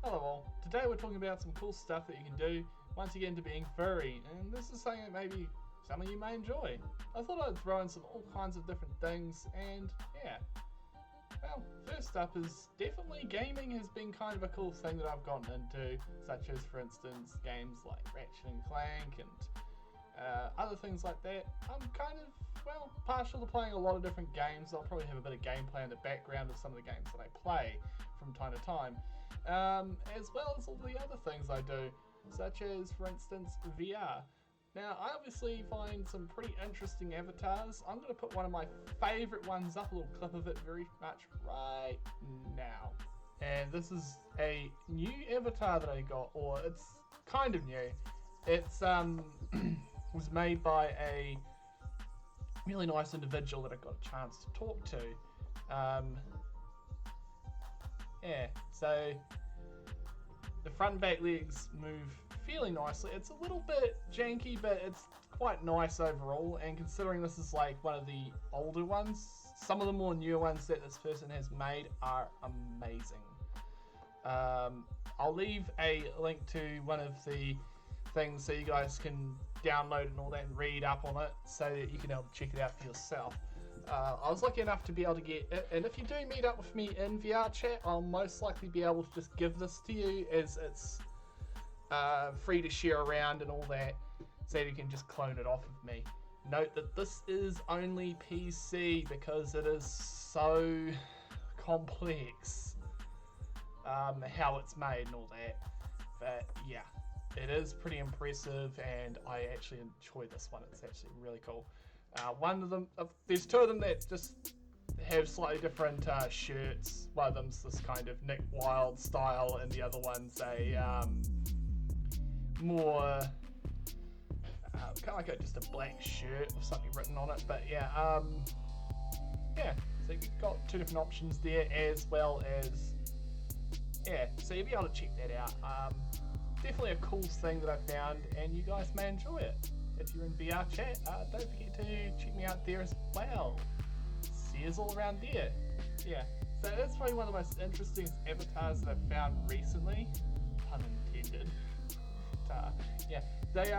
Hello all, today we're talking about some cool stuff that you can do once you get into being furry, and this is something that maybe some of you may enjoy. I thought I'd throw in all kinds of different things, and yeah. Well, first up is definitely gaming has been kind of a cool thing that I've gotten into, such as for instance games like Ratchet and Clank and other things like that. I'm kind of, partial to playing a lot of different games. I'll probably have a bit of gameplay in the background of some of the games that I play from time to time, as well as all the other things I do, such as for instance VR. Now, I obviously find some pretty interesting avatars. I'm going to put one of my favourite ones up, a little clip of it very much right now. And this is a new avatar that I got, or it's kind of new. It's was made by a really nice individual that I got a chance to talk to. So the front and back legs move fairly nicely. It's a little bit janky, but it's quite nice overall, and considering this is like one of the older ones, some of the more newer ones that this person has made are amazing. I'll leave a link to one of the things so you guys can download and all that and read up on it so that you can be able to check it out for yourself. I was lucky enough to be able to get it, and if you do meet up with me in VR chat, I'll most likely be able to just give this to you, as it's free to share around and all that, so you can just clone it off of me. Note that this is only PC because it is so complex how it's made and all that, but yeah, it is pretty impressive and I actually enjoy this one. It's actually really cool. One of them, there's two of them that just have slightly different shirts. One of them's this kind of Nick Wilde style, and the other one's a more kind of like just a black shirt with something written on it. But yeah, so you've got two different options there, as well as so you'll be able to check that out. Definitely a cool thing that I found, and you guys may enjoy it. If you're in VR chat, don't forget to check me out there as well. See us all around there. Yeah, so that's probably one of the most interesting avatars that I've found recently. Pun intended. They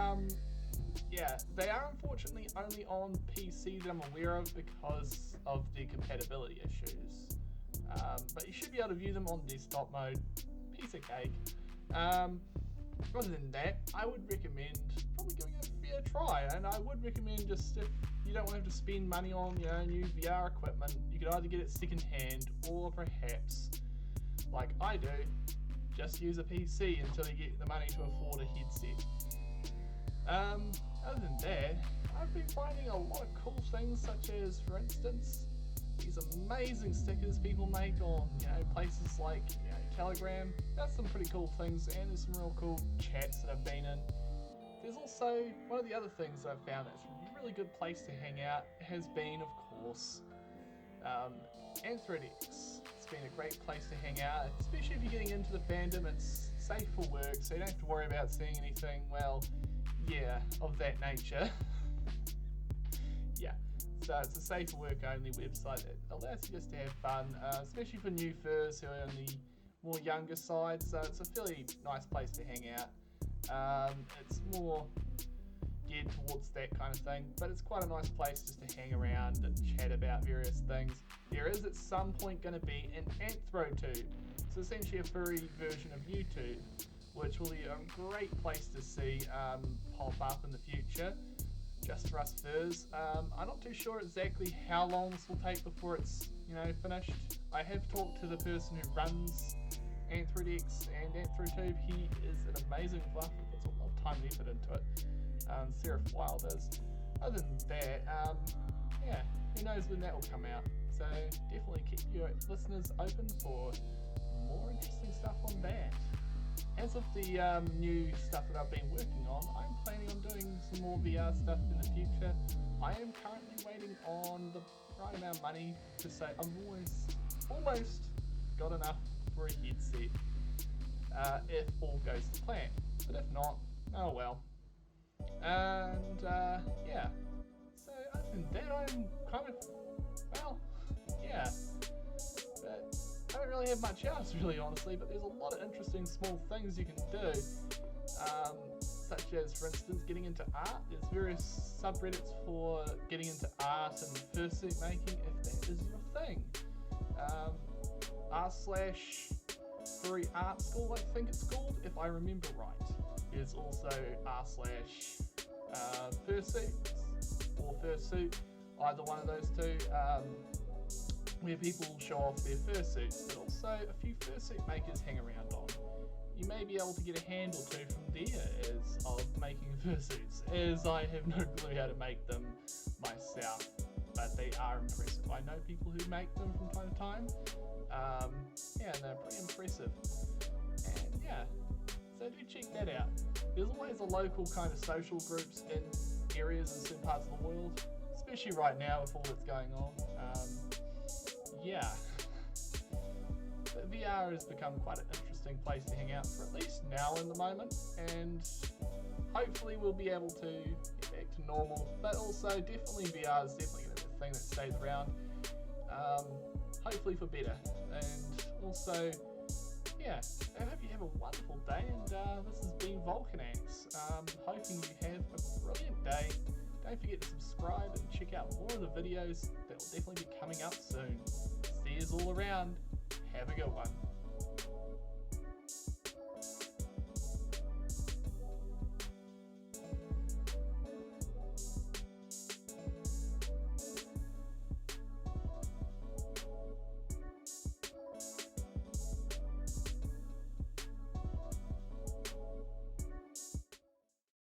are unfortunately only on PC that I'm aware of because of the compatibility issues. But you should be able to view them on desktop mode. Piece of cake. Other than that, I would recommend probably giving it a fair try, and I would recommend, just if you don't want to have to spend money on new VR equipment, you could either get it second hand, or perhaps, like I do, just use a PC until you get the money to afford a headset. Other than that, I've been finding a lot of cool things, such as, for instance, these amazing stickers people make on places like Telegram. That's some pretty cool things, and there's some real cool chats that I've been in. There's also one of the other things that I've found that's a really good place to hang out has been, of course, anthrodex. It's been a great place to hang out, especially if you're getting into the fandom. It's safe for work, so you don't have to worry about seeing anything, of that nature. So it's a safe for work only website that allows you just to have fun, especially for new furs who are on the more younger side. So it's a fairly nice place to hang out. It's more geared towards that kind of thing, but it's quite a nice place just to hang around and chat about various things. There is at some point going to be an anthroTube, so essentially a furry version of YouTube, which will be a great place to see pop up in the future, just for us furs. I'm not too sure exactly how long this will take before it's finished. I have talked to the person who runs anthrodex and anthroTube. He is an amazing fluff. He puts a lot of time and effort into it. Seraph Wild is. Other than that, who knows when that will come out. So definitely keep your listeners open for more interesting stuff on that. As of the new stuff that I've been working on, I'm planning on doing some more VR stuff in the future. I am currently waiting on the right amount of money to say I'm almost got enough for a headset, if all goes to plan. But if not, oh well. And so other than that, I'm kind of, but I don't really have much else, really, honestly, but there's a lot of interesting small things you can do, such as, for instance, getting into art. There's various subreddits for getting into art and fursuit making, if that is your thing. r/furry art school, I think it's called, if I remember right. There's also r/fursuits or fursuit, either one of those two, where people show off their fursuits, but also a few fursuit makers hang around on. You may be able to get a hand or two from there of making fursuits, as I have no clue how to make them myself, but they are impressive. I know people who make them from time to time. Yeah, they're pretty impressive. And yeah, so do check that out. There's always a local kind of social groups in areas in certain parts of the world, especially right now with all that's going on. Yeah, but VR has become quite an interesting place to hang out for at least now in the moment, and hopefully we'll be able to get back to normal, but also definitely VR is definitely going to be a thing that stays around, hopefully for better. And also, yeah, I hope you have a wonderful day, and this has been volkinaxe. Hoping you have a brilliant day. Don't forget to subscribe and check out more of the videos that will definitely be coming up soon. See yous all around. Have a good one.